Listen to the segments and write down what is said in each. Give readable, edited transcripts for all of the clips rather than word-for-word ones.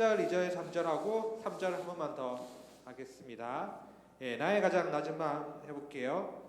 1절, 2절, 3절하고 3절 한 번만 더 하겠습니다. 예, 나의 가장 낮은 마음 해볼게요.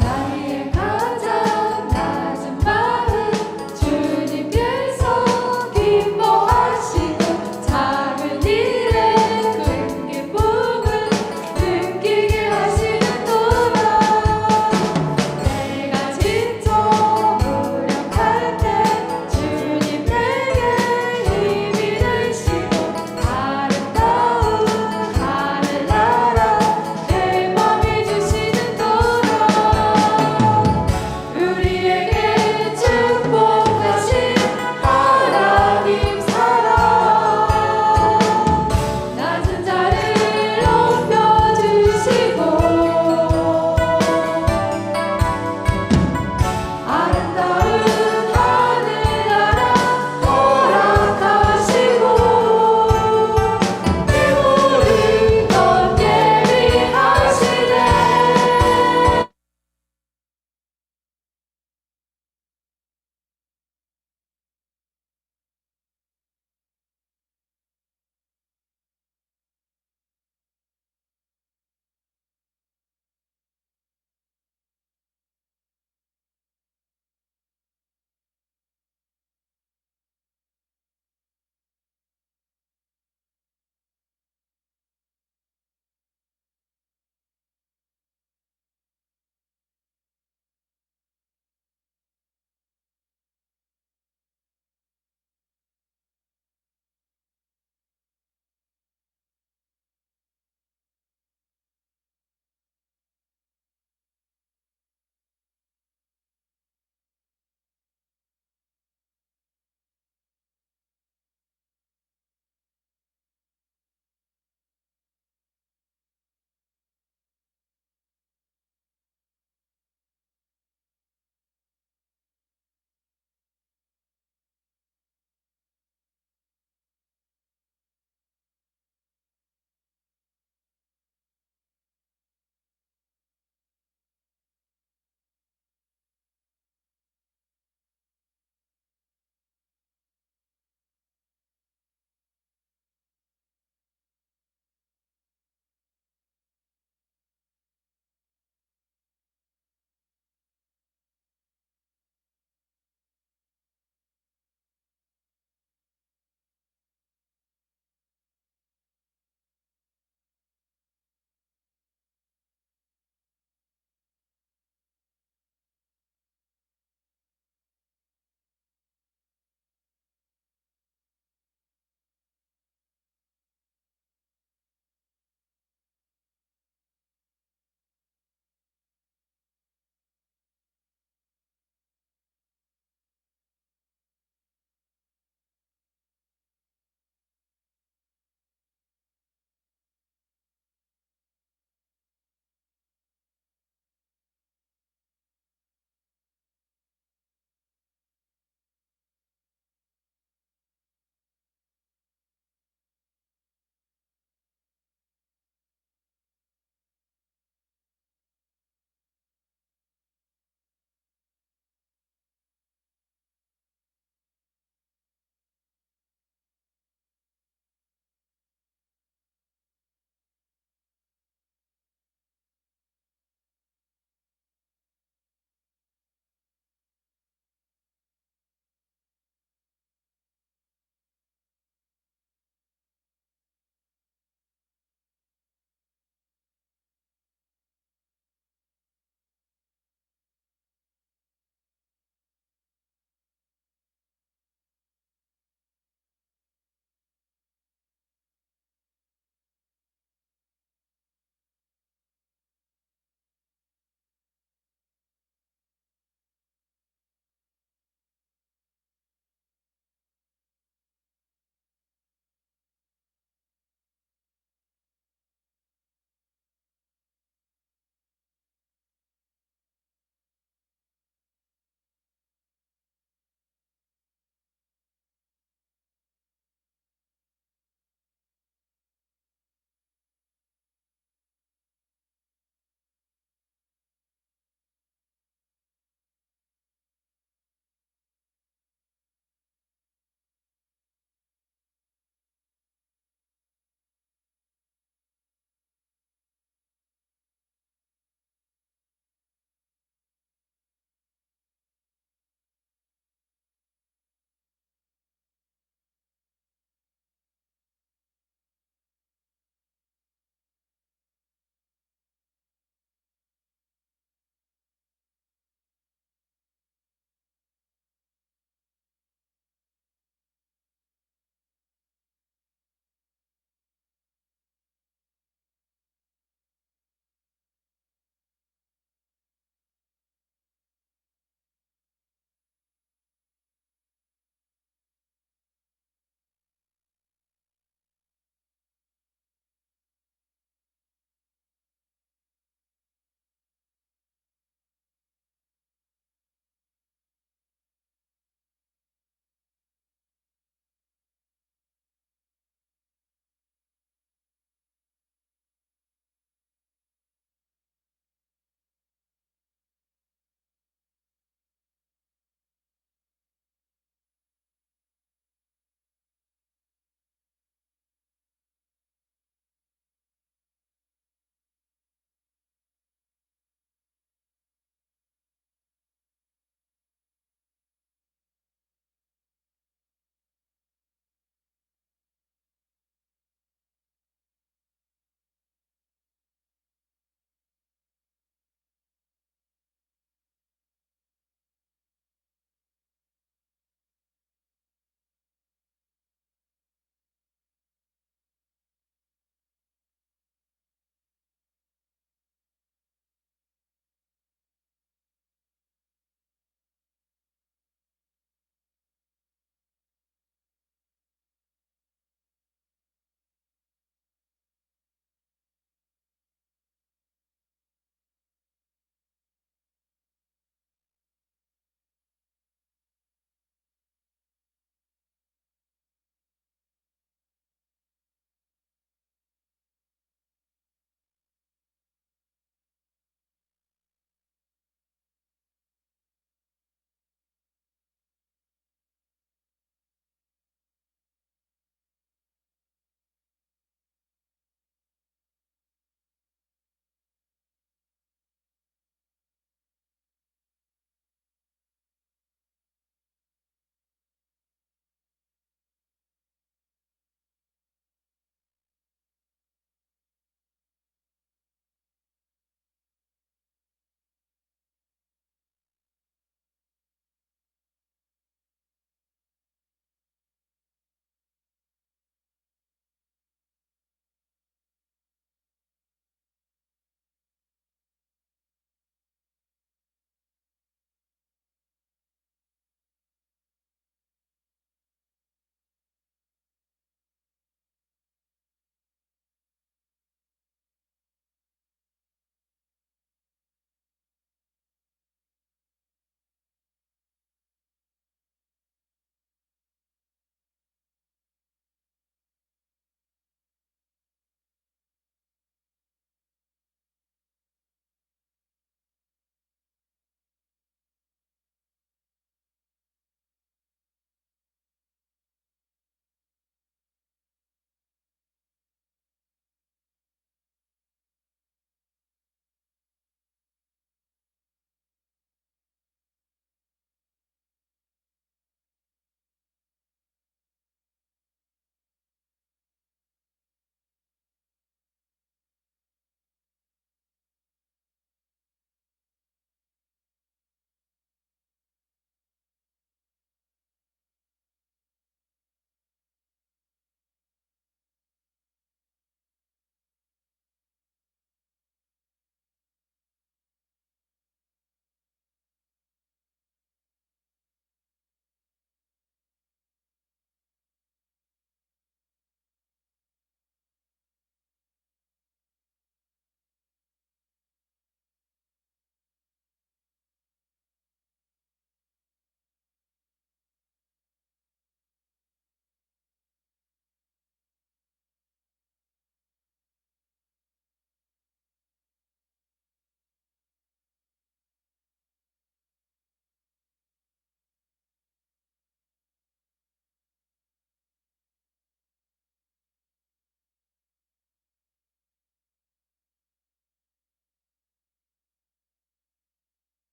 나의 가장 낮은 마음 주님께서 기뻐하시고 작은 일에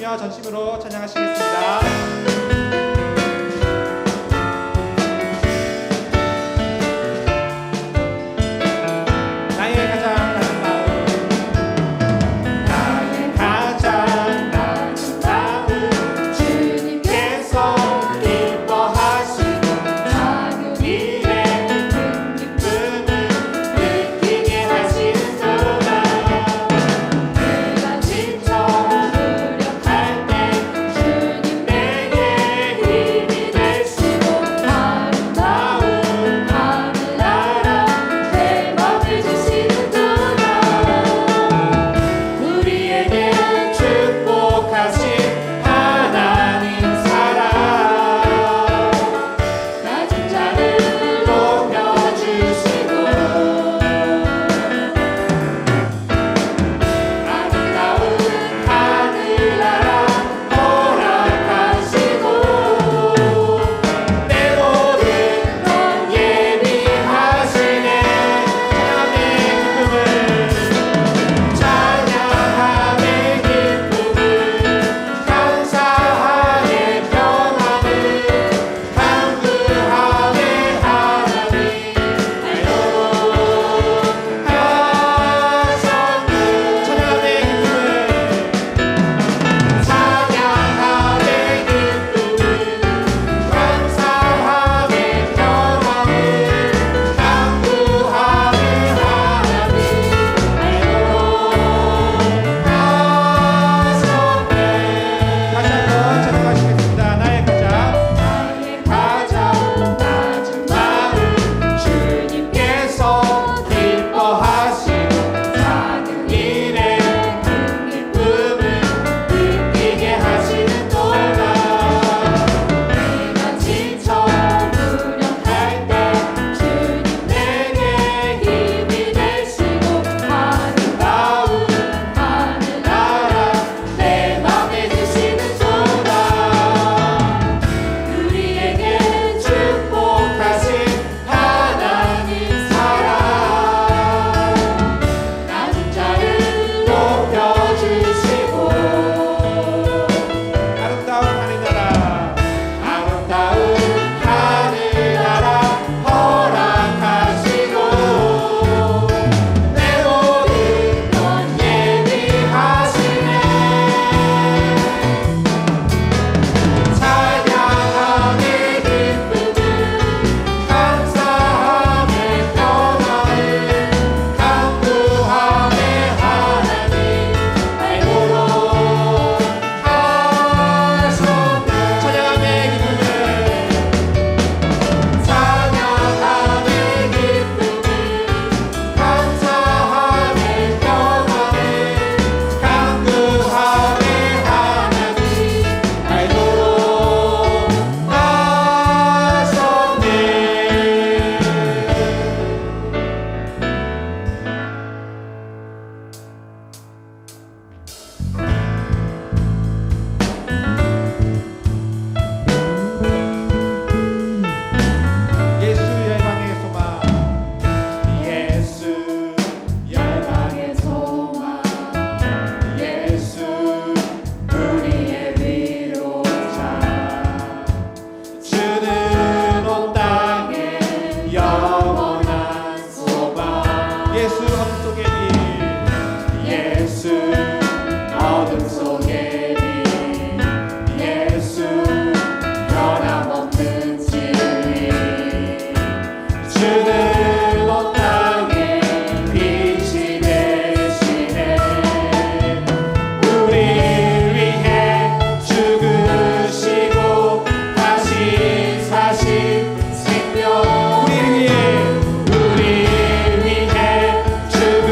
하시며 전심으로 찬양하시겠습니다. 나의 가장 낮은 마음, 나의 가장 낮은 마음, 주님께서 기뻐하시고 작은 일에 큰 기쁨을 느끼게 하시는도다. 내가 지쳐 무력할 때 주님 내게 힘이 되시고 아름다운 하늘나라 내 맘을 주시는도다. 우리에게 축복하신 하나님 사랑, 낮은 자를 높여주시고 아름다운 하늘나라 허락하시고 내 모든 것 예비하시네. 찬양함의 기쁨을 감사함의 평안을 강구함의 하나님 알도록 하셨네. 찬양함의 기쁨을 감사함의 평안을 강구함의 하나님 다시 한번 찬양하시겠습니다. 나의 가장 낮은 마음, 주님께서 기뻐하시고 작은 일에 큰 기쁨을 느끼게 하시는도다. 내가 지쳐 무력할 때 주님 내게 힘이 되시고 아름다운 하늘나라 내 맘에 주시는도다. 우리에게 축복하신 하나님 사랑, 낮은 자를 높여주시고 아름다운 하늘나라, 아름다운 하늘나라 허락하시고 내 모든 것 예비하시네. 찬양함의 기쁨을 감사함의 평안을 강구함의 하나님 알도록 하셨네. 찬양함의 기쁨을 감사함의 평안을 강구함의 하나님 알도록 하셨네. 예수 열방의 소망, 예수 열방의 소망, 예수 우리의 위로자, 주는 온 땅에 영원한 소망. 예수 어둠 속의 빛, 예수 어둠 속의 빛, 예수 변함없는 진리, 주는 온 땅에 빛이 되시네. 우리를 위해 죽으시고 다시 사신 생명, 우리를 위해 죽으시고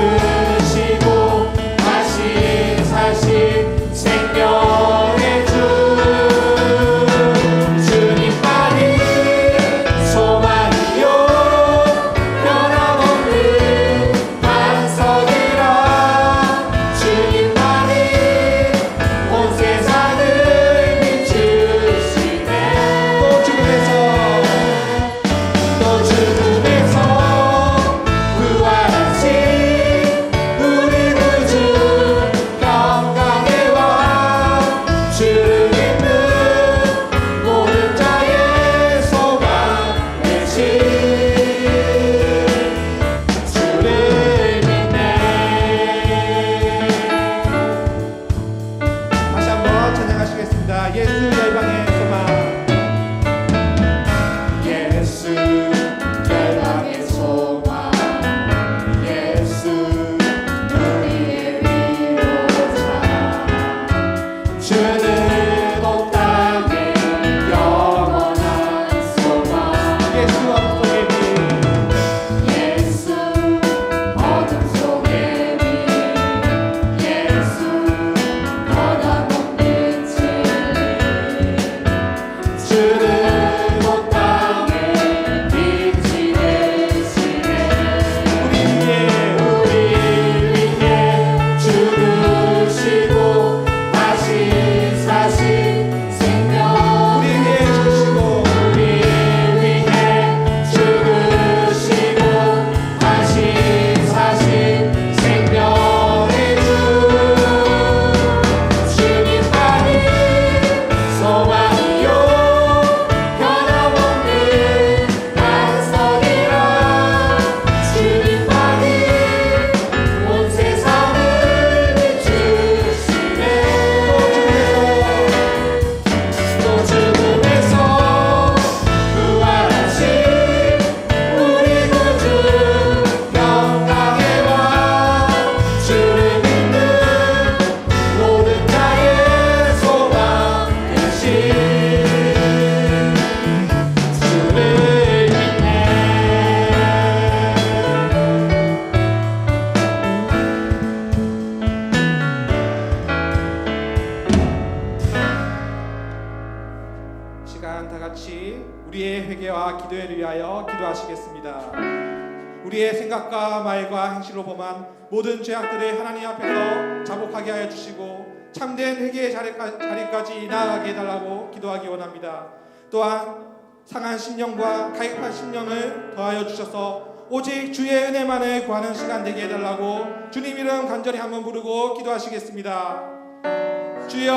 기도회를 위하여 기도하시겠습니다. 우리의 생각과 말과 행실로 범한 모든 죄악들을 하나님 앞에서 자복하게 하여 주시고 참된 회개의 자리까지 나아가게 해달라고 기도하기 원합니다. 또한 상한 심령과 가입한 심령을 더하여 주셔서 오직 주의 은혜만을 구하는 시간 되게 해달라고 주님 이름 간절히 한번 부르고 기도하시겠습니다. 주여,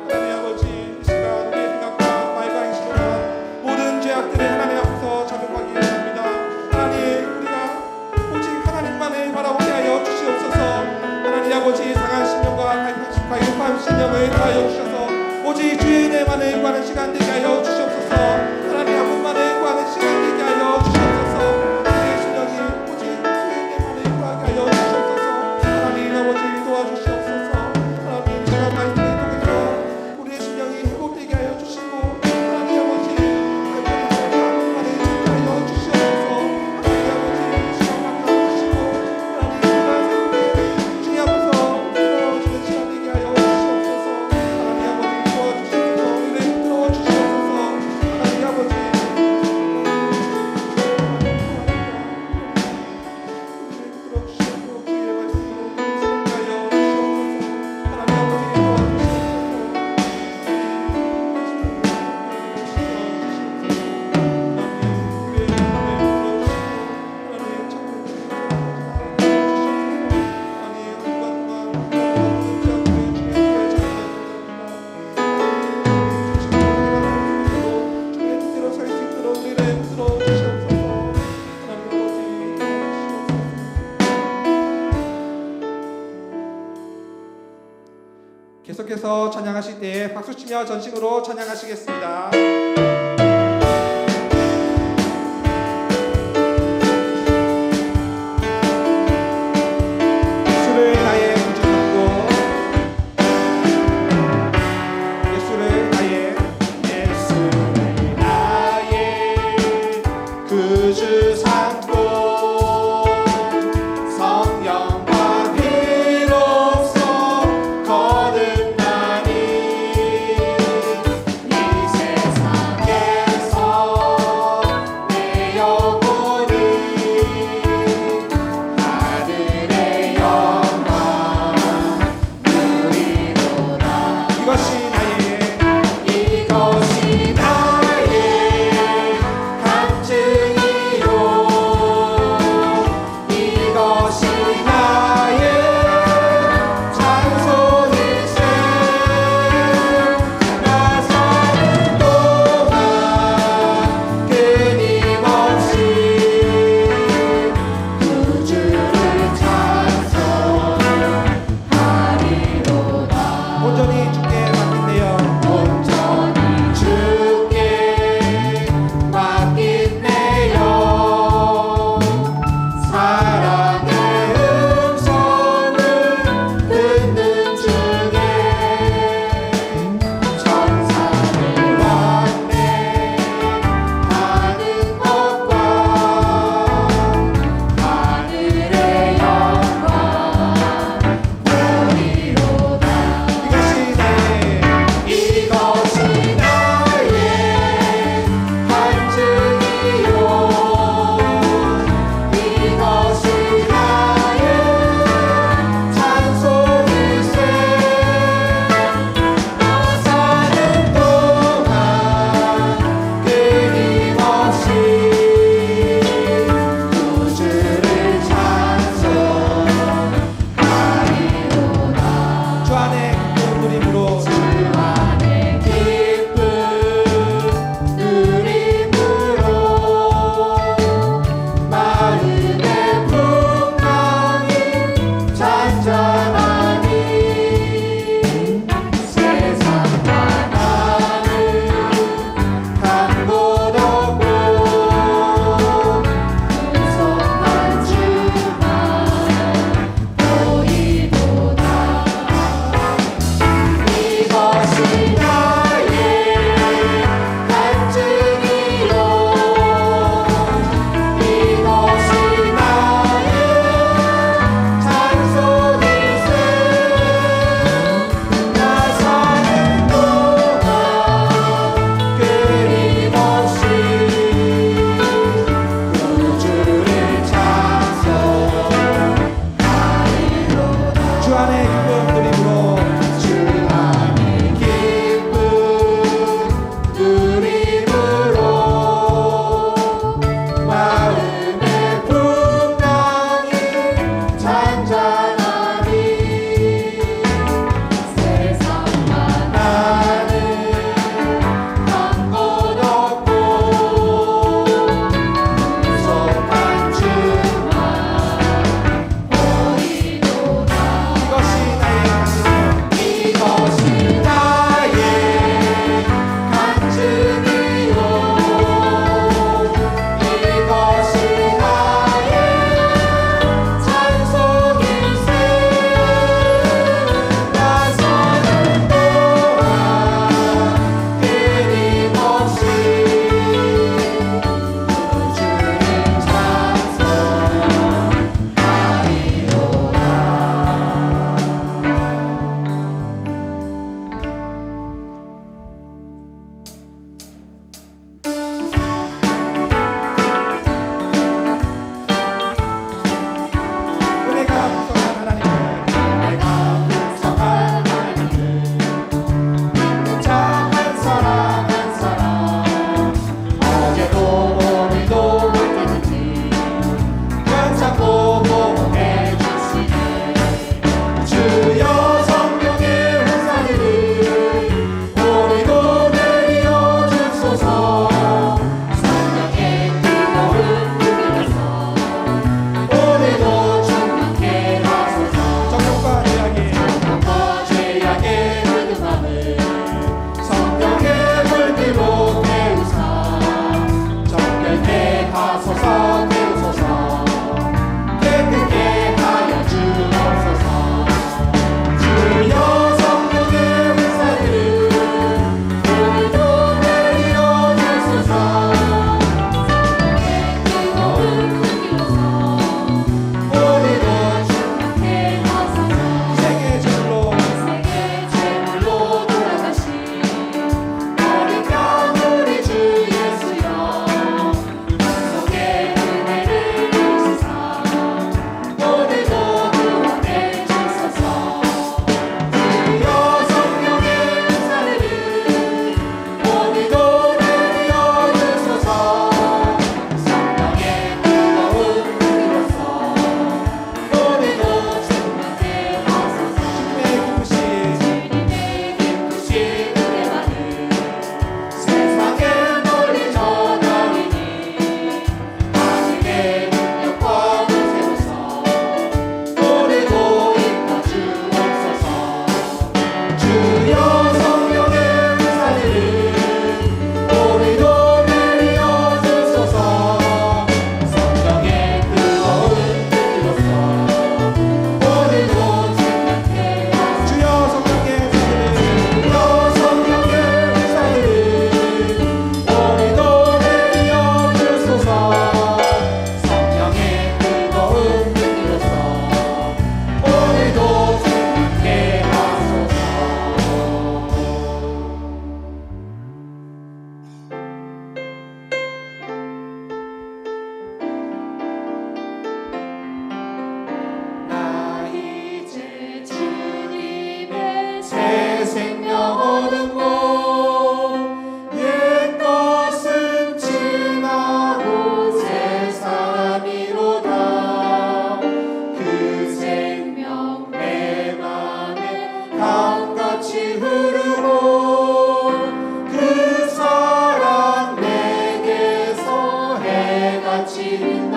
하나님 아버지, 이 시간 우리의 생각과 말과 행실로 범한 모든 죄악들을 하나님 앞에서 자복하기 원합니다. 하나님, 우리가 오직 하나님만을 바라보게 하여 주시옵소서. 하나님 아버지, 상한 심령과 가입한 심령을 더하여 주셔서 오직 주의 은혜만을 구하는 시간 되게 하여 주시옵소서. 하나님 한 분만을 구하는 시간 되게 하여 주시옵소서. 우리의 심령이 오직 주의 은혜만을 구하게 하여 주시옵소서. 하나님 아버지 도와주시옵소서. 하나님 시간 말씀을 통해서 우리의 심령이 회복되게 하여 주시고 하나님 아버지 한 분만을 찾게 하여 주시옵소서. 하나님 아버지 시간 만나주시고 하나님 주님 주님 앞에서 부끄러워지는 시간 되게 하여 주시옵소서. 하나님 아버지 도와주시옵소서. 우리를 부끄러워 주시옵소서. 하나님 아버지 계속해서 찬양하실 때에 박수치며 전심으로 찬양하시겠습니다. 예수를 나의 구주 삼고 예수를 나의 구주 삼고 성령과 피로써 거듭나니 이 세상에서 내 영혼이 하늘의 영광 누리도다. 이것이 나의 간증이요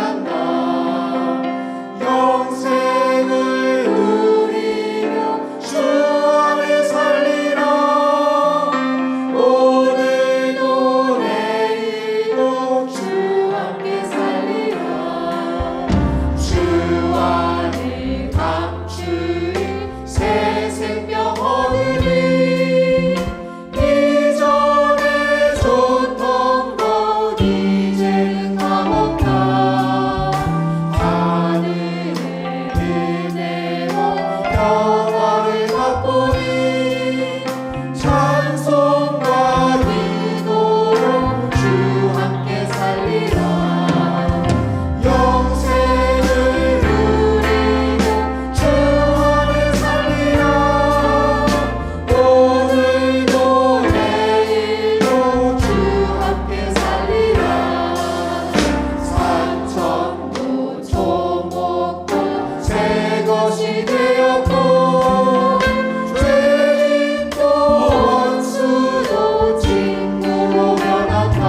만나 영생을 누리며 주 안에 살리라. 오늘도 내일도 주 함께 살리라. 주 안에 감추인 새 생명 얻으리. 이전에 좋던 것 이제는 다먹다. 하늘의 은혜로 평화를 맛보리. 찬송과 기도로 주 함께 살리라. 영생을 누리며 주 안에 살리라. 오늘도 내일도 주 함께 살리라. 산천도 초목도 새 것이 되었고 죄인도 원수도 친구로 변한다.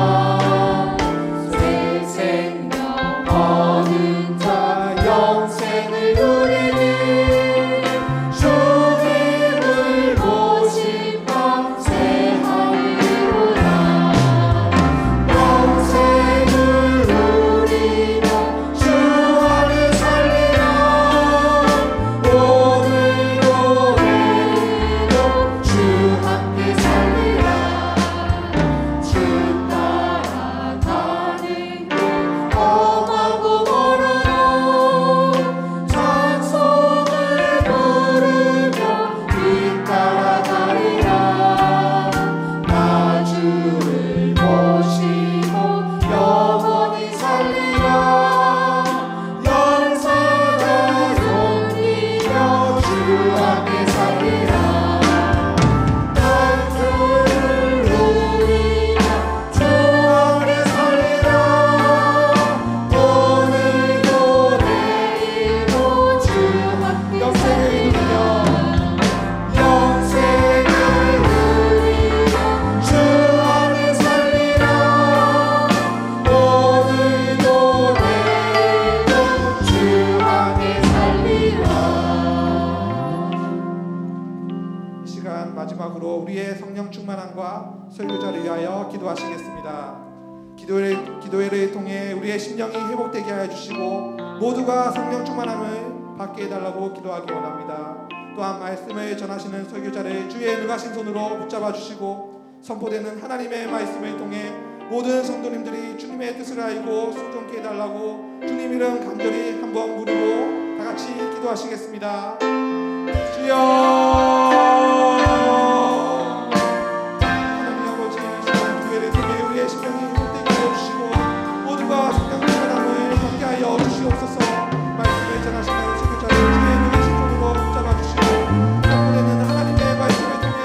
새 생명 얻은 자 영생을 누리니 주님을 모신 밤 새 하늘이로다. 영생을 누리며 주 안에 살리라. 오늘도 내일도 주 함께 살리라. 주 따라가는 길 험하고 멀어도 찬송을 부르며 뒤따라가리라. 나 주를 모시고 영원히 살리라. 연세대 섬기며 주 안에 살리라. 단주를 누리며 주 안에 살리라. 오늘도 내일도 주 함께 살리라. 영생을 누리며 주 안에 살리라. 오늘도 내일도 주 안에 살리라. 이 시간 마지막으로 우리의 성령 충만함과 설교자를 위하여 기도하시겠습니다. 기도회를 통해 우리의 심령이 회복되게 하여 주시고 모두가 성령 충만함을 받게 해달라고 기도하기 원합니다. 또한 말씀을 전하시는 설교자를 주의 능하신 손으로 붙잡아 주시고 선포되는 하나님의 말씀을 통해 모든 성도님들이 주님의 뜻을 알고 순종케 해달라고 주님 이름 간절히 한번 부르고 다 같이 기도하시겠습니다. 주여 하나님 아버지, 이 시간 교회를 통해 우리의 심령이 회복되게 하여 주시고 모두가 성령 충만함을 받게 하여 주시옵소서. 말씀을 전하시는 설교자를 주의 능하신 손으로 붙잡아 주시고 선포되는 하나님의 말씀을 통해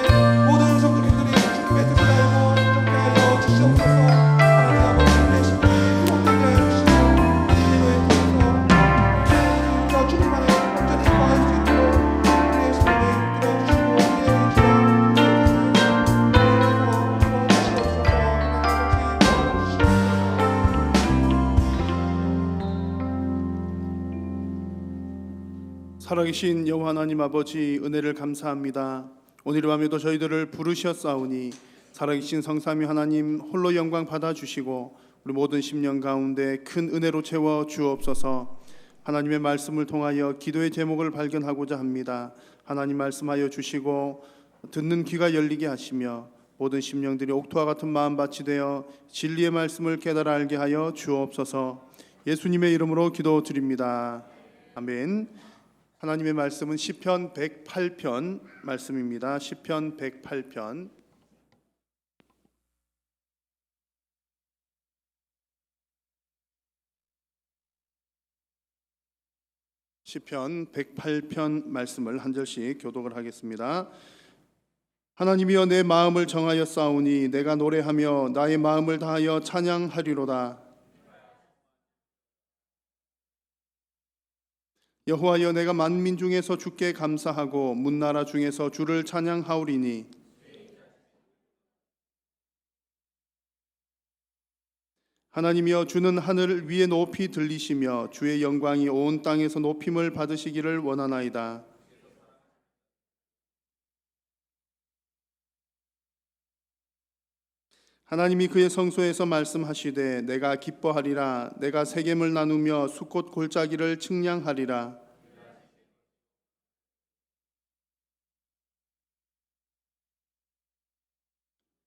모든 성도님들이 주님의 뜻을 알고 순종케 하여 주시옵소서. 하나님 아버지, 우리의 심령이 회복되게 하여 주시고 주님을 통해서 주님 안에 완전히 거할 수 있도록 우리의 심령을 들어주시고 우리의 의지와 살아계신 여호와 하나님 아버지, 은혜를 감사합니다. 오늘 밤에도 저희들을 부르셨사오니 살아계신 성삼위 하나님 홀로 영광 받아주시고 우리 모든 심령 가운데 큰 은혜로 채워 주옵소서. 하나님의 말씀을 통하여 기도의 제목을 발견하고자 합니다. 하나님 말씀하여 주시고 듣는 귀가 열리게 하시며 모든 심령들이 옥토와 같은 마음밭이 되어 진리의 말씀을 깨달아 알게 하여 주옵소서. 예수님의 이름으로 기도드립니다. 아멘. 하나님의 말씀은 시편 108편 말씀입니다. 시편 108편 시편 108편 말씀을 한 절씩 교독을 하겠습니다. 하나님이여, 내 마음을 정하여 싸우니 내가 노래하며 나의 마음을 다하여 찬양하리로다. 여호와여, 내가 만민 중에서 주께 감사하고 문나라 중에서 주를 찬양하오리니 하나님이여 주는 하늘 위에 높이 들리시며 주의 영광이 온 땅에서 높임을 받으시기를 원하나이다. 하나님이 그의 성소에서 말씀하시되 내가 기뻐하리라. 내가 세겜을 나누며 숫꽃 골짜기를 측량하리라.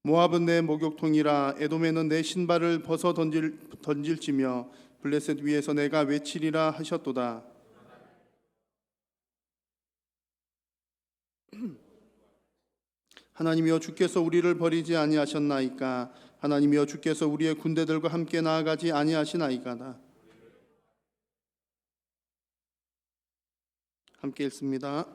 모압은 내 목욕통이라. 에돔에는 내 신발을 벗어 던질지며 블레셋 위에서 내가 외치리라 하셨도다. 하나님이여 주께서 우리를 버리지 아니하셨나이까. 하나님이여 주께서 우리의 군대들과 함께 나아가지 아니하시나이까다. 함께 읽습니다.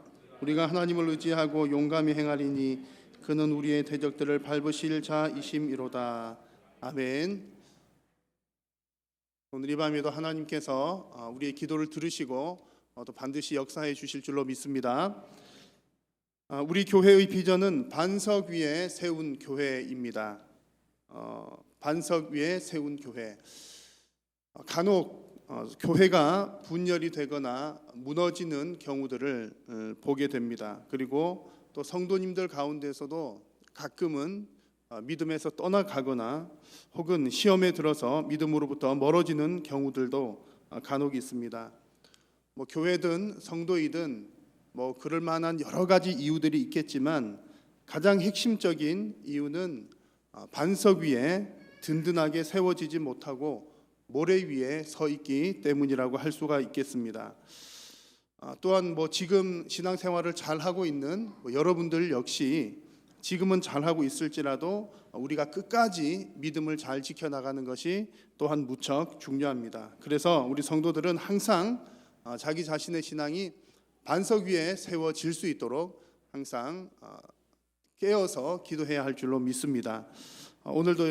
우리가 하나님을 의지하고 용감히 행하리니 그는 우리의 대적들을 밟으실 자이심이로다. 아멘. 오늘 이 밤에도 하나님께서 우리의 기도를 들으시고 또 반드시 역사해 주실 줄로 믿습니다. 우리 교회의 비전은 반석 위에 세운 교회입니다. 반석 위에 세운 교회. 간혹 교회가 분열이 되거나 무너지는 경우들을 보게 됩니다. 그리고 또 성도님들 가운데서도 가끔은 믿음에서 떠나가거나 혹은 시험에 들어서 믿음으로부터 멀어지는 경우들도 간혹 있습니다. 교회든 성도이든 그럴 만한 여러 가지 이유들이 있겠지만 가장 핵심적인 이유는 반석 위에 든든하게 세워지지 못하고 모래 위에 서 있기 때문이라고 할 수가 있겠습니다. 또한 지금 신앙생활을 잘 하고 있는 여러분들 역시 지금은 잘 하고 있을지라도 우리가 끝까지 믿음을 잘 지켜나가는 것이 또한 무척 중요합니다. 그래서 우리 성도들은 항상 자기 자신의 신앙이 반석 위에 세워질 수 있도록 항상 깨어서 기도해야 할 줄로 믿습니다. 오늘도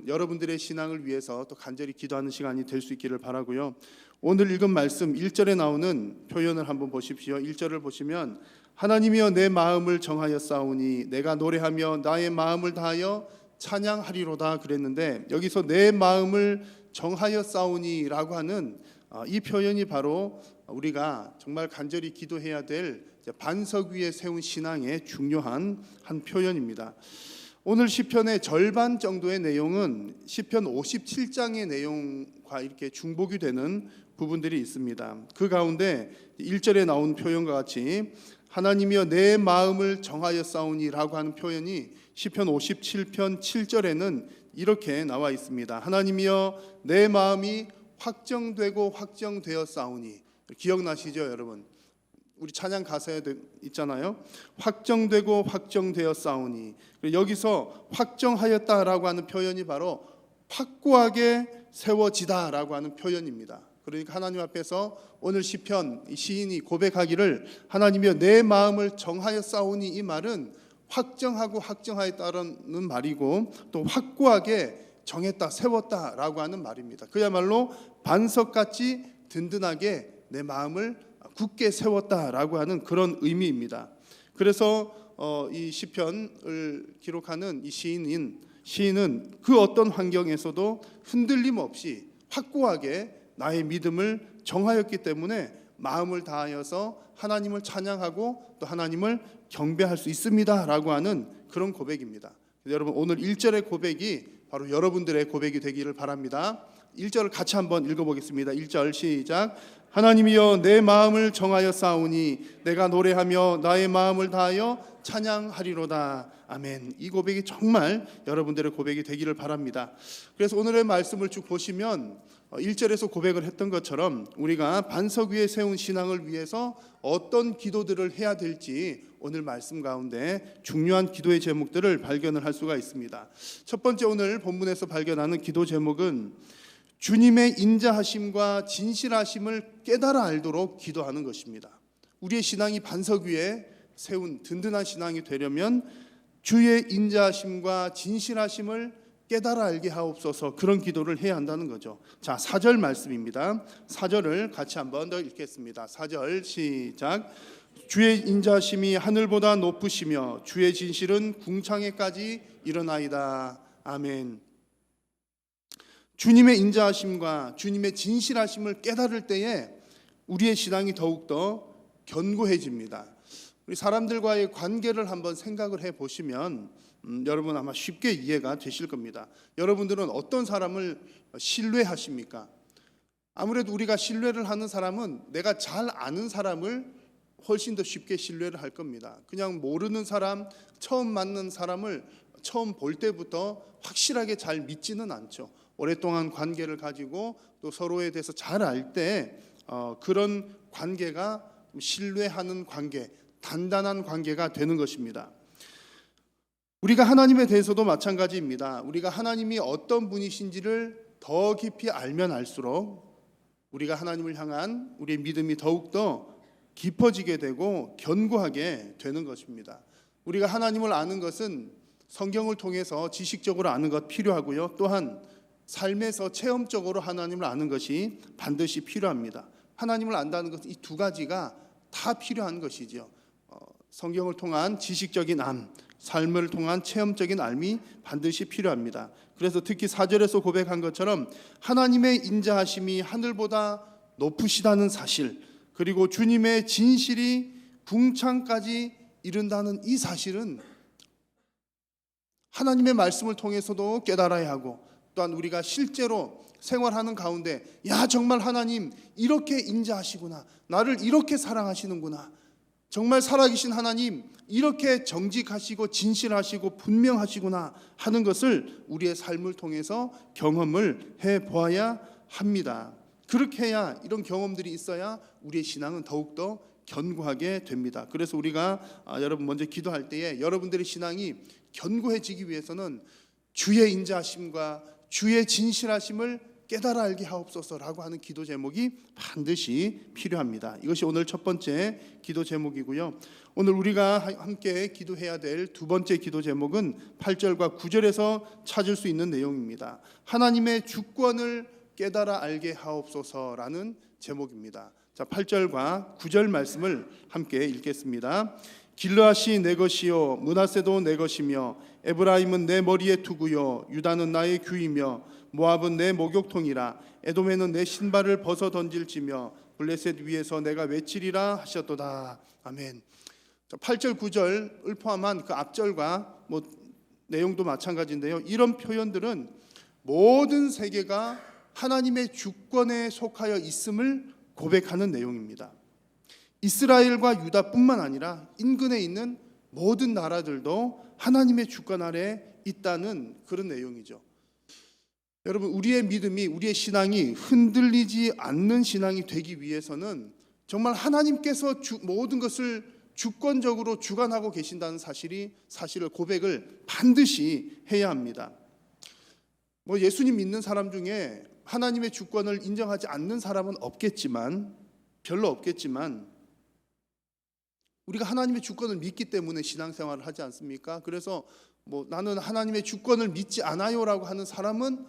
여러분들의 신앙을 위해서 또 간절히 기도하는 시간이 될 수 있기를 바라고요. 오늘 읽은 말씀 1절에 나오는 표현을 한번 보십시오. 1절을 보시면 하나님이여 내 마음을 정하였사오니 내가 노래하며 나의 마음을 다하여 찬양하리로다 그랬는데, 여기서 내 마음을 정하였사오니라고 하는 이 표현이 바로 우리가 정말 간절히 기도해야 될 반석 위에 세운 신앙의 중요한 한 표현입니다. 오늘 시편의 절반 정도의 내용은 시편 57장의 내용과 이렇게 중복이 되는 부분들이 있습니다. 그 가운데 1절에 나온 표현과 같이 하나님이여 내 마음을 정하였사오니라고 하는 표현이 시편 57편 7절에는 이렇게 나와 있습니다. 하나님이여 내 마음이 확정되고 확정되었사오니. 기억나시죠, 여러분? 우리 찬양 가사에 있잖아요. 확정되고 확정되었사오니. 여기서 확정하였다라고 하는 표현이 바로 확고하게 세워지다라고 하는 표현입니다. 그러니까 하나님 앞에서 오늘 시편 시인이 고백하기를 하나님이여 내 마음을 정하였사오니, 이 말은 확정하고 확정하였다는 말이고 또 확고하게 정했다, 세웠다라고 하는 말입니다. 그야말로 반석같이 든든하게 내 마음을 굳게 세웠다라고 하는 그런 의미입니다. 그래서 이 시편을 기록하는 이 시인은 그 어떤 환경에서도 흔들림 없이 확고하게 나의 믿음을 정하였기 때문에 마음을 다하여서 하나님을 찬양하고 또 하나님을 경배할 수 있습니다라고 하는 그런 고백입니다. 여러분, 오늘 1절의 고백이 바로 여러분들의 고백이 되기를 바랍니다. 1절을 같이 한번 읽어보겠습니다. 1절 시작. 하나님이여 내 마음을 정하였사오니 내가 노래하며 나의 마음을 다하여 찬양하리로다. 아멘. 이 고백이 정말 여러분들의 고백이 되기를 바랍니다. 그래서 오늘의 말씀을 쭉 보시면 1절에서 고백을 했던 것처럼 우리가 반석 위에 세운 신앙을 위해서 어떤 기도들을 해야 될지 오늘 말씀 가운데 중요한 기도의 제목들을 발견을 할 수가 있습니다. 첫 번째, 오늘 본문에서 발견하는 기도 제목은 주님의 인자하심과 진실하심을 깨달아 알도록 기도하는 것입니다. 우리의 신앙이 반석 위에 세운 든든한 신앙이 되려면 주의 인자하심과 진실하심을 깨달아 알게 하옵소서, 그런 기도를 해야 한다는 거죠. 자, 4절 말씀입니다. 4절을 같이 한번 더 읽겠습니다. 4절 시작. 주의 인자하심이 하늘보다 높으시며 주의 진실은 궁창에까지 일어나이다. 아멘. 주님의 인자하심과 주님의 진실하심을 깨달을 때에 우리의 신앙이 더욱더 견고해집니다. 우리 사람들과의 관계를 한번 생각을 해보시면 여러분 아마 쉽게 이해가 되실 겁니다. 여러분들은 어떤 사람을 신뢰하십니까? 아무래도 우리가 신뢰를 하는 사람은 내가 잘 아는 사람을 훨씬 더 쉽게 신뢰를 할 겁니다. 그냥 모르는 사람, 처음 만난 사람을 처음 볼 때부터 확실하게 잘 믿지는 않죠. 오랫동안 관계를 가지고 또 서로에 대해서 잘 알 때 그런 관계가 신뢰하는 관계, 단단한 관계가 되는 것입니다. 우리가 하나님에 대해서도 마찬가지입니다. 우리가 하나님이 어떤 분이신지를 더 깊이 알면 알수록 우리가 하나님을 향한 우리의 믿음이 더욱더 깊어지게 되고 견고하게 되는 것입니다. 우리가 하나님을 아는 것은 성경을 통해서 지식적으로 아는 것 필요하고요. 또한 삶에서 체험적으로 하나님을 아는 것이 반드시 필요합니다. 하나님을 안다는 것은 이 두 가지가 다 필요한 것이지요. 성경을 통한 지식적인 알, 삶을 통한 체험적인 알미 반드시 필요합니다. 그래서 특히 4절에서 고백한 것처럼 하나님의 인자하심이 하늘보다 높으시다는 사실, 그리고 주님의 진실이 궁창까지 이른다는 이 사실은 하나님의 말씀을 통해서도 깨달아야 하고, 또한 우리가 실제로 생활하는 가운데 야 정말 하나님 이렇게 인자하시구나, 나를 이렇게 사랑하시는구나, 정말 살아계신 하나님 이렇게 정직하시고 진실하시고 분명하시구나 하는 것을 우리의 삶을 통해서 경험을 해보아야 합니다. 그렇게 해야, 이런 경험들이 있어야 우리의 신앙은 더욱더 견고하게 됩니다. 그래서 우리가 여러분 먼저 기도할 때에 여러분들의 신앙이 견고해지기 위해서는 주의 인자하심과 주의 진실하심을 깨달아 알게 하옵소서라고 하는 기도 제목이 반드시 필요합니다. 이것이 오늘 첫 번째 기도 제목이고요. 오늘 우리가 함께 기도해야 될 두 번째 기도 제목은 8절과 9절에서 찾을 수 있는 내용입니다. 하나님의 주권을 깨달아 알게 하옵소서라는 제목입니다. 자, 8절과 9절 말씀을 함께 읽겠습니다. 길르앗이 내 것이요 므낫세도 내 것이며 에브라임은 내 머리의 투구요 유다는 나의 규이며 모압은 내 목욕통이라 에돔에는 내 신발을 벗어 던질지며 블레셋 위에서 내가 외치리라 하셨도다. 아멘. 8절 9절을 포함한 그 앞절과 내용도 마찬가지인데요. 이런 표현들은 모든 세계가 하나님의 주권에 속하여 있음을 고백하는 내용입니다. 이스라엘과 유다뿐만 아니라 인근에 있는 모든 나라들도 하나님의 주권 아래 있다는 그런 내용이죠. 여러분, 우리의 믿음이, 우리의 신앙이 흔들리지 않는 신앙이 되기 위해서는 정말 하나님께서 모든 것을 주권적으로 주관하고 계신다는 사실을 고백을 반드시 해야 합니다. 예수님 믿는 사람 중에 하나님의 주권을 인정하지 않는 사람은 별로 없겠지만 우리가 하나님의 주권을 믿기 때문에 신앙생활을 하지 않습니까? 그래서 나는 하나님의 주권을 믿지 않아요라고 하는 사람은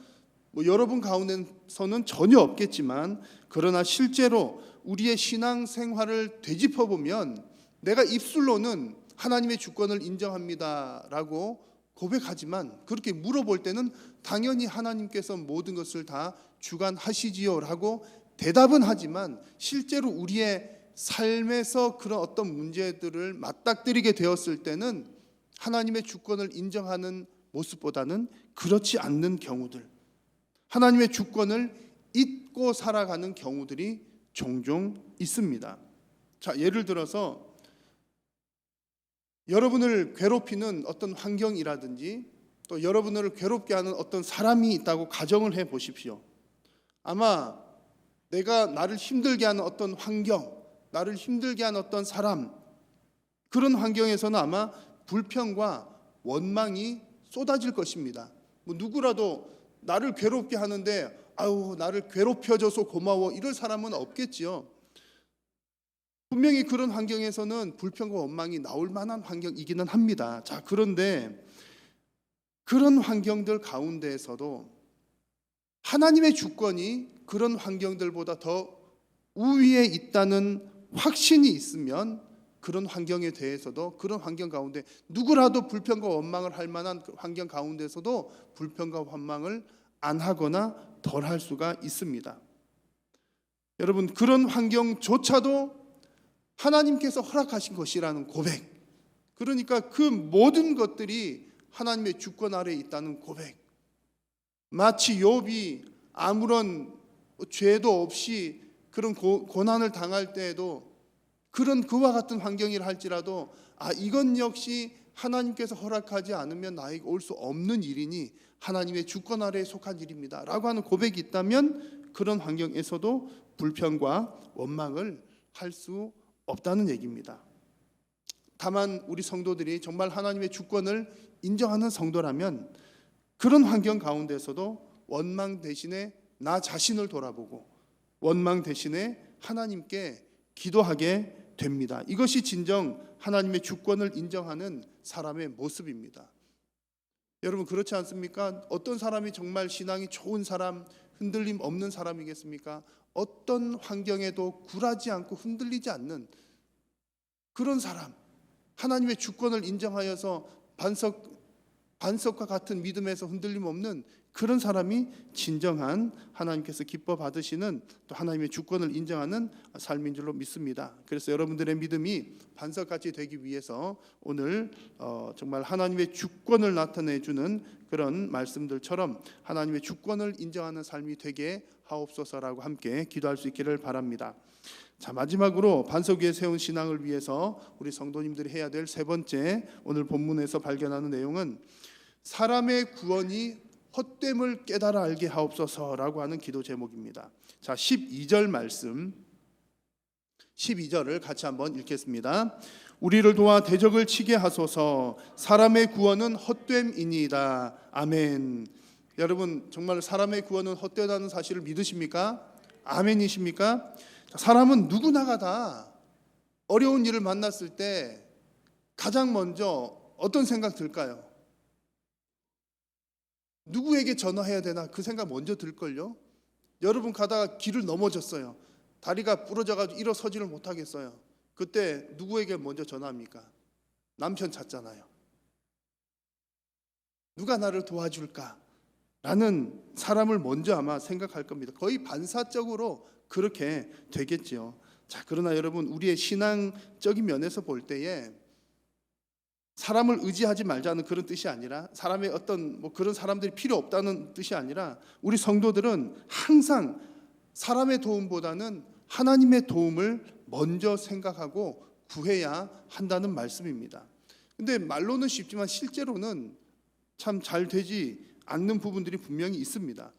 여러분 가운데서는 전혀 없겠지만, 그러나 실제로 우리의 신앙생활을 되짚어보면 내가 입술로는 하나님의 주권을 인정합니다라고 고백하지만, 그렇게 물어볼 때는 당연히 하나님께서 모든 것을 다 주관하시지요라고 대답은 하지만, 실제로 우리의 삶에서 그런 어떤 문제들을 맞닥뜨리게 되었을 때는 하나님의 주권을 인정하는 모습보다는 그렇지 않는 경우들, 하나님의 주권을 잊고 살아가는 경우들이 종종 있습니다. 자, 예를 들어서 여러분을 괴롭히는 어떤 환경이라든지 또 여러분을 괴롭게 하는 어떤 사람이 있다고 가정을 해 보십시오. 아마 내가 나를 힘들게 하는 어떤 환경, 나를 힘들게 하는 어떤 사람, 그런 환경에서는 아마 불평과 원망이 쏟아질 것입니다. 누구라도 나를 괴롭게 하는데 아유 나를 괴롭혀줘서 고마워 이럴 사람은 없겠지요. 분명히 그런 환경에서는 불평과 원망이 나올 만한 환경이기는 합니다. 자, 그런데 그런 환경들 가운데에서도 하나님의 주권이 그런 환경들보다 더 우위에 있다는 확신이 있으면 그런 환경에 대해서도, 그런 환경 가운데 누구라도 불평과 원망을 할 만한 그 환경 가운데서도 불평과 원망을 안 하거나 덜 할 수가 있습니다. 여러분, 그런 환경조차도 하나님께서 허락하신 것이라는 고백, 그러니까 그 모든 것들이 하나님의 주권 아래에 있다는 고백, 마치 욥이 아무런 죄도 없이 그런 고난을 당할 때에도 그런 그와 같은 환경이라 할지라도 이건 역시 하나님께서 허락하지 않으면 나에게 올 수 없는 일이니 하나님의 주권 아래에 속한 일입니다 라고 하는 고백이 있다면 그런 환경에서도 불평과 원망을 할 수 없다는 얘기입니다. 다만 우리 성도들이 정말 하나님의 주권을 인정하는 성도라면 그런 환경 가운데서도 원망 대신에 나 자신을 돌아보고 원망 대신에 하나님께 기도하게 됩니다. 이것이 진정 하나님의 주권을 인정하는 사람의 모습입니다. 여러분, 그렇지 않습니까? 어떤 사람이 정말 신앙이 좋은 사람, 흔들림 없는 사람이겠습니까? 어떤 환경에도 굴하지 않고 흔들리지 않는 그런 사람, 하나님의 주권을 인정하여서 반석과 같은 믿음에서 흔들림 없는 그런 사람이 진정한 하나님께서 기뻐 받으시는 또 하나님의 주권을 인정하는 삶인 줄로 믿습니다. 그래서 여러분들의 믿음이 반석같이 되기 위해서 오늘 정말 하나님의 주권을 나타내주는 그런 말씀들처럼 하나님의 주권을 인정하는 삶이 되게 하옵소서라고 함께 기도할 수 있기를 바랍니다. 자, 마지막으로 반석 위에 세운 신앙을 위해서 우리 성도님들이 해야 될 세 번째 오늘 본문에서 발견하는 내용은 사람의 구원이 헛됨을 깨달아 알게 하옵소서라고 하는 기도 제목입니다. 자, 12절 말씀, 12절을 같이 한번 읽겠습니다. 우리를 도와 대적을 치게 하소서. 사람의 구원은 헛됨이니이다. 아멘. 여러분, 정말 사람의 구원은 헛되다는 사실을 믿으십니까? 아멘이십니까? 사람은 누구나가 다 어려운 일을 만났을 때 가장 먼저 어떤 생각 들까요? 누구에게 전화해야 되나 그 생각 먼저 들걸요. 여러분 가다가 길을 넘어졌어요. 다리가 부러져가지고 일어서지를 못하겠어요. 그때 누구에게 먼저 전화합니까? 남편 찾잖아요. 누가 나를 도와줄까? 라는 사람을 먼저 아마 생각할 겁니다. 거의 반사적으로 그렇게 되겠죠. 자, 그러나 여러분, 우리의 신앙적인 면에서 볼 때에 사람을 의지하지 말자는 그런 뜻이 아니라, 사람의 어떤 그런 사람들이 필요 없다는 뜻이 아니라, 우리 성도들은 항상 사람의 도움보다는 하나님의 도움을 먼저 생각하고 구해야 한다는 말씀입니다. 근데 말로는 쉽지만 실제로는 참 잘 되지 않는 부분들이 분명히 있습니다.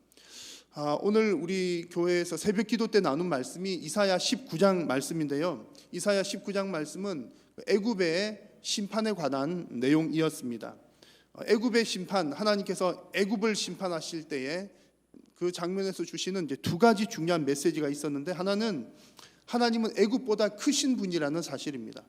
오늘 우리 교회에서 새벽 기도 때 나눈 말씀이 이사야 19장 말씀인데요. 이사야 19장 말씀은 애굽의 심판에 관한 내용이었습니다. 애굽의 심판, 하나님께서 애굽을 심판하실 때에 그 장면에서 주시는 이제 두 가지 중요한 메시지가 있었는데, 하나는 하나님은 애굽보다 크신 분이라는 사실입니다.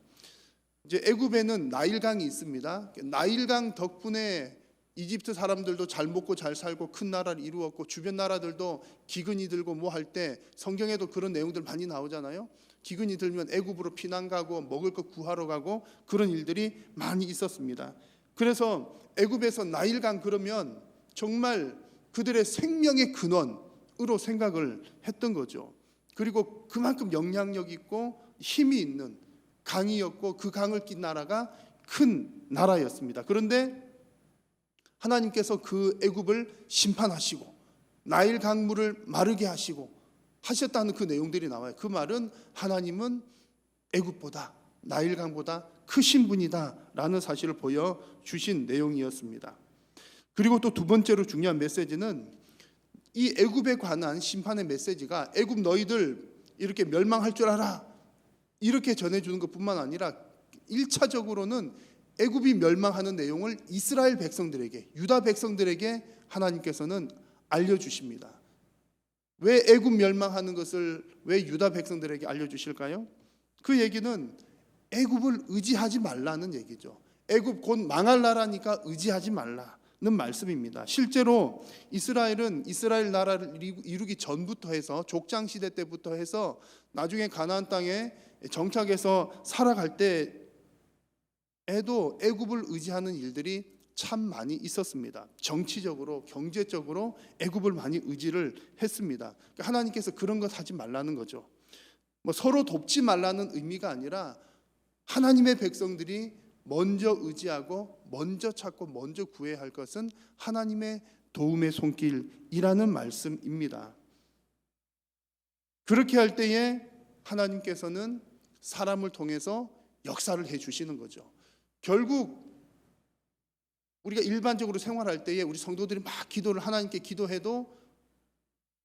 이제 애굽에는 나일강이 있습니다. 나일강 덕분에 이집트 사람들도 잘 먹고 잘 살고 큰 나라를 이루었고, 주변 나라들도 기근이 들고 뭐 할 때 성경에도 그런 내용들 많이 나오잖아요. 기근이 들면 애굽으로 피난 가고 먹을 거 구하러 가고 그런 일들이 많이 있었습니다. 그래서 애굽에서 나일강 그러면 정말 그들의 생명의 근원으로 생각을 했던 거죠. 그리고 그만큼 영향력 있고 힘이 있는 강이었고 그 강을 낀 나라가 큰 나라였습니다. 그런데 하나님께서 그 애굽을 심판하시고 나일 강물을 마르게 하셨다는 그 내용들이 나와요. 그 말은 하나님은 애굽보다 나일 강보다 크신 분이다라는 사실을 보여주신 내용이었습니다. 그리고 또 두 번째로 중요한 메시지는 이 애굽에 관한 심판의 메시지가 애굽 너희들 이렇게 멸망할 줄 알아 이렇게 전해주는 것뿐만 아니라 1차적으로는 애굽이 멸망하는 내용을 이스라엘 백성들에게, 유다 백성들에게 하나님께서는 알려주십니다. 왜 애굽 멸망하는 것을 왜 유다 백성들에게 알려주실까요? 그 얘기는 애굽을 의지하지 말라는 얘기죠. 애굽 곧 망할 나라니까 의지하지 말라는 말씀입니다. 실제로 이스라엘은 이스라엘 나라를 이루기 전부터 해서 족장 시대 때부터 해서 나중에 가나안 땅에 정착해서 살아갈 때에도 애굽을 의지하는 일들이 참 많이 있었습니다. 정치적으로, 경제적으로 애굽을 많이 의지를 했습니다. 그러니까 하나님께서 그런 것 하지 말라는 거죠. 뭐 서로 돕지 말라는 의미가 아니라 하나님의 백성들이 먼저 의지하고 먼저 찾고 먼저 구해야 할 것은 하나님의 도움의 손길이라는 말씀입니다. 그렇게 할 때에 하나님께서는 사람을 통해서 역사를 해주시는 거죠. 결국 우리가 일반적으로 생활할 때에 우리 성도들이 막 기도를 하나님께 기도해도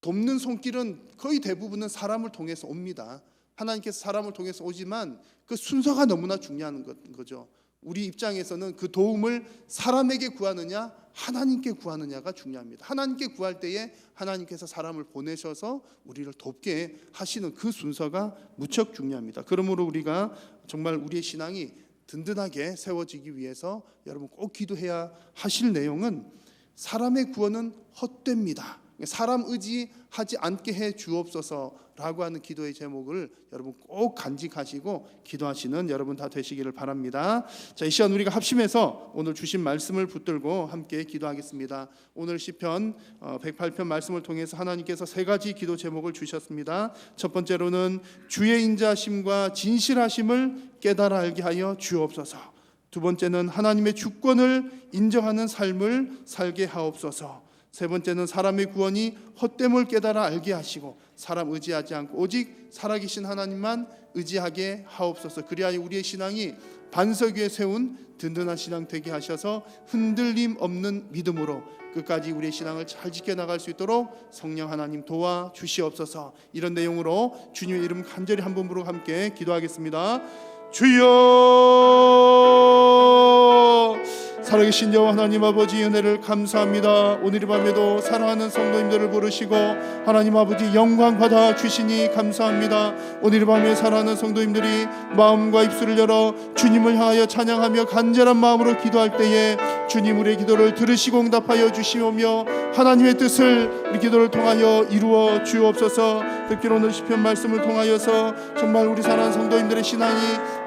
돕는 손길은 거의 대부분은 사람을 통해서 옵니다. 하나님께서 사람을 통해서 오지만 그 순서가 너무나 중요한 거죠. 우리 입장에서는 그 도움을 사람에게 구하느냐 하나님께 구하느냐가 중요합니다. 하나님께 구할 때에 하나님께서 사람을 보내셔서 우리를 돕게 하시는 그 순서가 무척 중요합니다. 그러므로 우리가 정말 우리의 신앙이 든든하게 세워지기 위해서 여러분 꼭 기도해야 하실 내용은 사람의 구원은 헛됩니다. 사람 의지하지 않게 해 주옵소서라고 하는 기도의 제목을 여러분 꼭 간직하시고 기도하시는 여러분 다 되시기를 바랍니다. 자, 이 시간 우리가 합심해서 오늘 주신 말씀을 붙들고 함께 기도하겠습니다. 오늘 시편 108편 말씀을 통해서 하나님께서 세 가지 기도 제목을 주셨습니다. 첫 번째로는 주의 인자심과 진실하심을 깨달아 알게 하여 주옵소서. 두 번째는 하나님의 주권을 인정하는 삶을 살게 하옵소서. 세 번째는 사람의 구원이 헛됨을 깨달아 알게 하시고 사람 의지하지 않고 오직 살아계신 하나님만 의지하게 하옵소서. 그리하여 우리의 신앙이 반석 위에 세운 든든한 신앙 되게 하셔서 흔들림 없는 믿음으로 끝까지 우리의 신앙을 잘 지켜나갈 수 있도록 성령 하나님 도와주시옵소서. 이런 내용으로 주님의 이름 간절히 한 분으로 함께 기도하겠습니다. 주여, 살아계신 여호와 하나님 아버지 은혜를 감사합니다. 오늘 이 밤에도 사랑하는 성도님들을 부르시고 하나님 아버지 영광 받아 주시니 감사합니다. 오늘 이 밤에 사랑하는 성도님들이 마음과 입술을 열어 주님을 향하여 찬양하며 간절한 마음으로 기도할 때에 주님 우리의 기도를 들으시고 응답하여 주시오며 하나님의 뜻을 우리 기도를 통하여 이루어 주옵소서. 특별히 오늘 시편 말씀을 통하여서 정말 우리 사랑하는 성도님들의 신앙이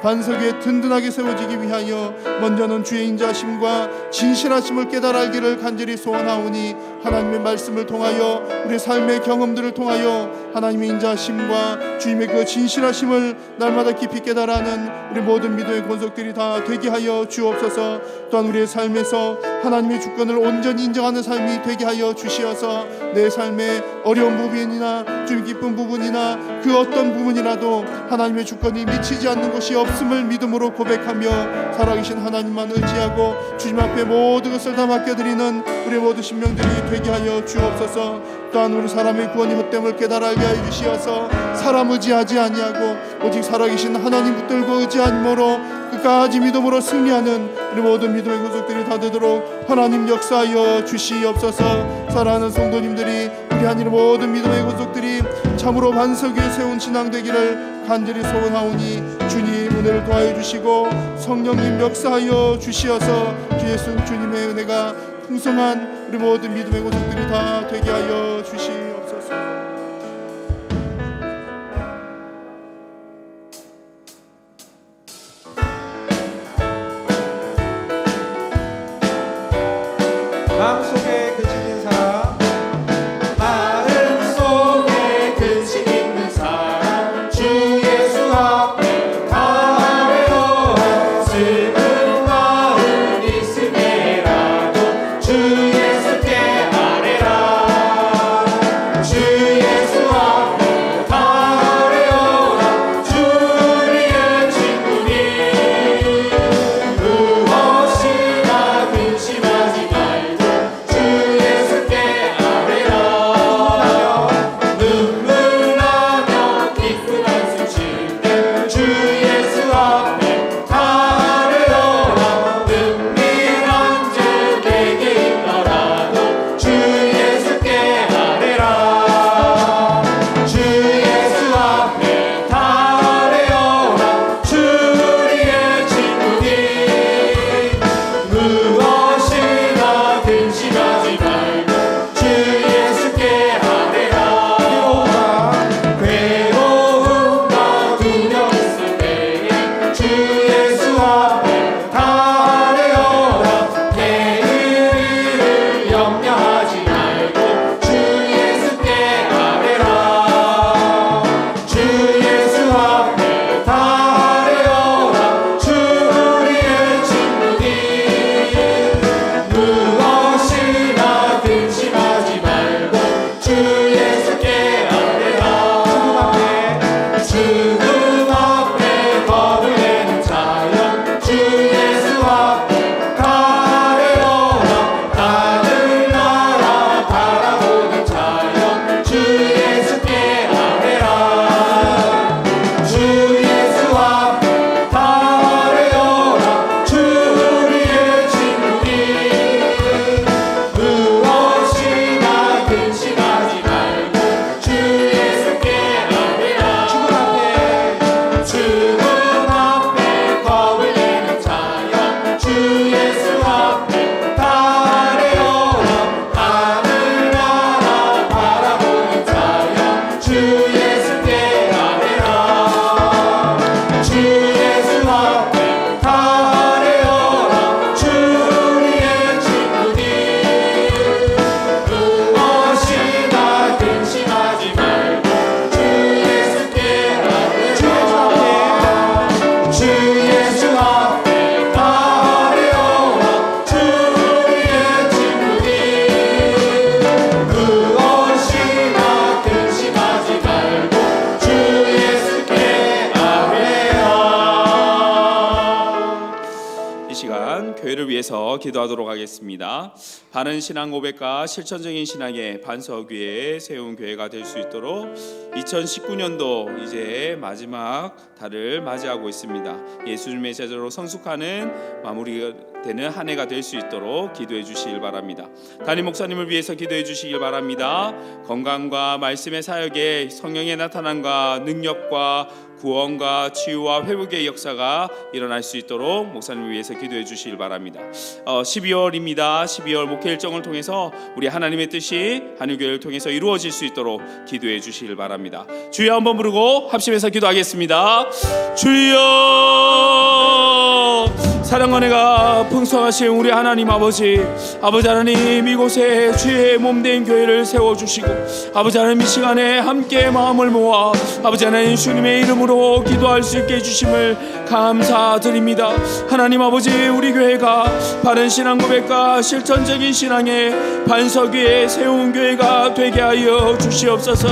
반석 위에 든든하게 세워지기 위하여 먼저는 주의 인자심과 진실하심을 깨달아 알기를 간절히 소원하오니 하나님의 말씀을 통하여 우리 삶의 경험들을 통하여 하나님의 인자심과 주님의 그 진실하심을 날마다 깊이 깨달아는 우리 모든 믿음의 권속들이 다 되게 하여 주옵소서. 또한 우리의 삶에서 하나님의 주권을 온전히 인정하는 삶이 되게 하여 주시어서 내 삶의 어려운 부분이나 좀 기쁜 부분이나 그 어떤 부분이라도 하나님의 주권이 미치지 않는 것이 없음을 믿음으로 고백하며 살아계신 하나님만 의지하고 주님 앞에 모든 것을 다 맡겨드리는 우리 모든 심령들이 되게 하여 주옵소서. 또한 우리 사람의 구원이 헛됨을 깨달아 알게 하여 주시어서 사람 의지하지 아니하고 오직 살아계신 하나님 붙들고 의지함으로 끝까지 믿음으로 승리하는 우리 모든 믿음의 구속들이 다 되도록 하나님 역사하여 주시옵소서. 사랑하는 성도님들이 우리 하나님 모든 믿음의 구속들이 참으로 반석 위에 세운 신앙 되기를 간절히 소원하오니 주님 은혜를 더하여 주시고 성령님 역사하여 주시어서 주 예수 주님의 은혜가 풍성한 우리 모든 믿음의 구속들이 다 되게 하여 주시옵소서. 마음속에 그치 있는 사람, 마음속에 근심 있는 사람 주 예수 앞에 다하래요. 슬픈 마음 있음에라도 주 예수께 아뢰라. 위해서 기도하도록 하겠습니다. 바른 신앙 고백과 실천적인 신앙의 반석 위에 세운 교회가 될 수 있도록 2019년도 이제 마지막 달을 맞이하고 있습니다. 예수님의 제자로 성숙하는 마무리가 되는 한 해가 될 수 있도록 기도해 주시길 바랍니다. 담임 목사님을 위해서 기도해 주시길 바랍니다. 건강과 말씀의 사역에 성령의 나타남과 능력과 구원과 치유와 회복의 역사가 일어날 수 있도록 목사님을 위해서 기도해 주시길 바랍니다. 12월입니다. 12월 목회 일정을 통해서 우리 하나님의 뜻이 한일교회를 통해서 이루어질 수 있도록 기도해 주시길 바랍니다. 주여 한번 부르고 합심해서 기도하겠습니다. 주여, 사랑과 은혜가 풍성하신 우리 하나님 아버지 하나님, 이곳에 주의 몸된 교회를 세워주시고 아버지 하나님, 이 시간에 함께 마음을 모아 아버지 하나님 주님의 이름으로 기도할 수 있게 해주심을 감사드립니다. 하나님 아버지, 우리 교회가 바른 신앙 고백과 실천적인 신앙의 반석 위에 세운 교회가 되게 하여 주시옵소서.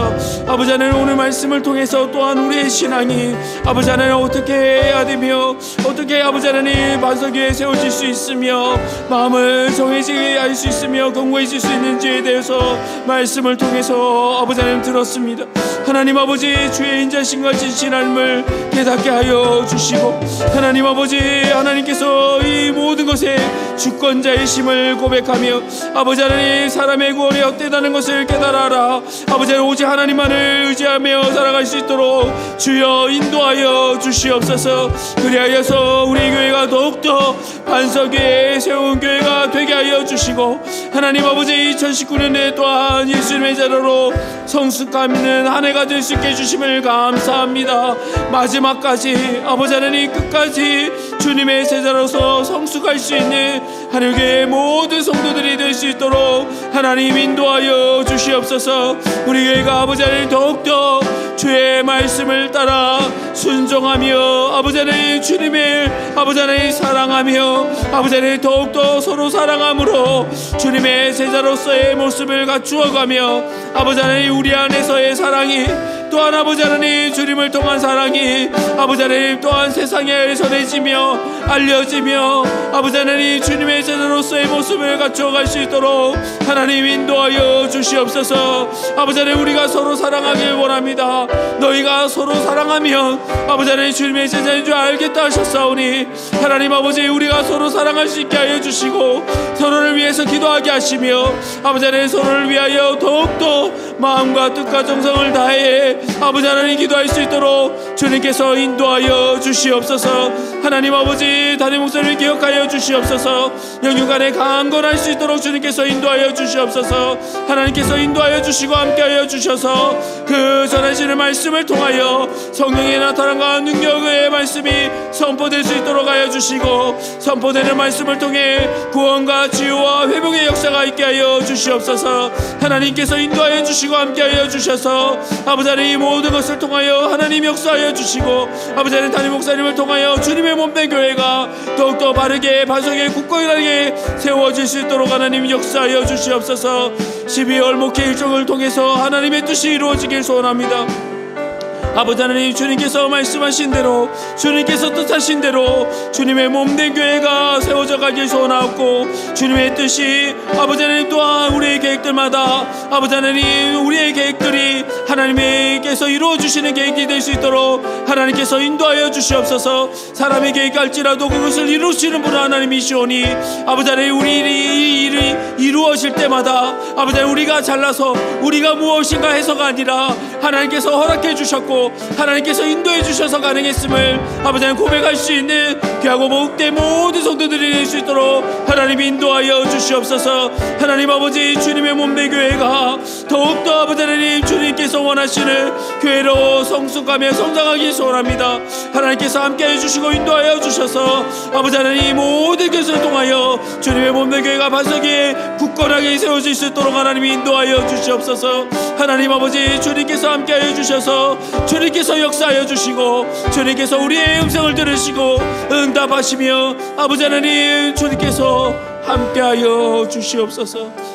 아버지 하나님, 오늘 말씀을 통해서 또한 우리의 신앙이 아버지 하나님 어떻게 해야 되며 어떻게 아버지 하나님 반석 위에 세워질 수 있으며 마음을 정해지게 할 수 있으며 견고해질 수 있는지에 대해서 말씀을 통해서 아버지 하나님 들었습니다. 하나님 아버지, 주의 인자심과 진실함을 깨닫게 하여 주시고 하나님 아버지, 하나님께서 이 모든 것에 주권자이심을 고백하며 아버지 하나님, 사람의 구원이 헛되다는 것을 깨달아라. 아버지 하나님, 오직 하나님만을 의지하며 살아갈 수 있도록 주여 인도하여 주시옵소서. 그리하여서 우리 교회가 더욱더 반석 위에 세운 교회가 되게 하여 주시고 하나님 아버지, 2019년에 또한 예수님의 자로로 성숙하는 한 해가 될 수 있게 해주심을 감사합니다. 마지막까지 아버지 하나님, 끝까지 주님의 제자로서 성숙할 수 있는 하늘교회의 모든 성도들이 될 수 있도록 하나님 인도하여 주시옵소서. 우리 교회가 아버지 하나님 더욱더 주의 말씀을 따라 순종하며 아버지 하나님 주님의 아버지 하나님 사랑하며 아버지 하나님 더욱더 서로 사랑함으로 주님의 제자로서의 모습을 갖추어가며 아버지 하나님, 우리 안에서의 사랑이 또한 아버지 하나님 주님을 통한 사랑이 아버지 하나님 또한 세상에 전해지며 알려지며 아버지 하나님 주님의 제자로서의 모습을 갖추어갈 수 있도록 하나님 인도하여 주시옵소서. 아버지 하나님, 우리가 서로 사랑하길 원합니다. 너희가 서로 사랑하면 아버지 하나님 주님의 제자인 줄 알겠다 하셨사오니 하나님 아버지, 우리가 서로 사랑할 수 있게 하여 주시고 서로를 위해서 기도하게 하시며 아버지 하나님 서로를 위하여 더욱더 마음과 뜻과 정성을 다해 아버지 하나님 기도할 수 있도록 주님께서 인도하여 주시옵소서. 하나님 아버지, 담임 목사님을 기억하여 주시옵소서. 영육간에 강건할 수 있도록 주님께서 인도하여 주시옵소서. 하나님께서 인도하여 주시고 함께하여 주셔서 그 전하시는 말씀을 통하여 성령의 나타남과 능력의 말씀이 선포될 수 있도록 하여 주시고 선포되는 말씀을 통해 구원과 치유와 회복의 역사가 있게 하여 주시옵소서. 하나님께서 인도하여 주시고 함께하여 주셔서 아버지 하나님, 이 모든 것을 통하여 하나님 역사하여 주시고 아버지 하나님, 담임 목사님을 통하여 주님의 몸된 교회가 더욱더 바르게 반석에 굳건하게 세워질 수 있도록 하나님 역사하여 주시옵소서. 12월 목회 일정을 통해서 하나님의 뜻이 이루어지길 소원합니다. 아버지 하나님, 주님께서 말씀하신 대로 주님께서 뜻하신 대로 주님의 몸된 교회가 세워져 가길 소원하옵고 주님의 뜻이 아버지 하나님 또한 우리의 계획들마다 아버지 하나님 우리의 계획들이 하나님께서 이루어주시는 계획이 될 수 있도록 하나님께서 인도하여 주시옵소서. 사람의 계획할지라도 그것을 이루시는 분은 하나님이시오니 아버지 하나님, 우리 일이 이루어질 때마다 아버지 하나님, 우리가 잘나서 우리가 무엇인가 해서가 아니라 하나님께서 허락해 주셨고 하나님께서 인도해 주셔서 가능했음을 아버지 하나님 고백할 수 있는 귀하고 복된 모든 성도들이 될 수 있도록 하나님 인도하여 주시옵소서. 하나님 아버지, 주님의 몸된 교회가 더욱더 아버지 하나님 주님께서 원하시는 교회로 성숙하며 성장하기 소원합니다. 하나님께서 함께해 주시고 인도하여 주셔서 아버지 하나님 모든 것을 통하여 주님의 몸된 교회가 반석 위에 굳건하게 세워질 수 있도록 하나님 인도하여 주시옵소서. 하나님 아버지, 주님께서 함께하여 주셔서 주님께서 역사하여 주시고 주님께서 우리의 음성을 들으시고 응답하시며 아버지 하나님 주님께서 함께하여 주시옵소서.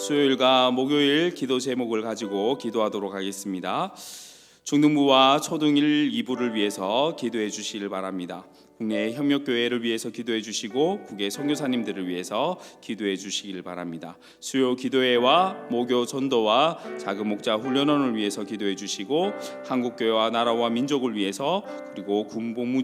수요일과 목요일 기도 제목을 가지고 기도하도록 하겠습니다. 중등부와 초등1 2부를 위해서 기도해 주시길 바랍니다. 국내 협력교회를 위해서 기도해 주시고 국외 선교사님들을 위해서 기도해 주시길 바랍니다. 수요 기도회와 모교 전도와 작은 목자 훈련원을 위해서 기도해 주시고 한국교회와 나라와 민족을 위해서, 그리고 군복무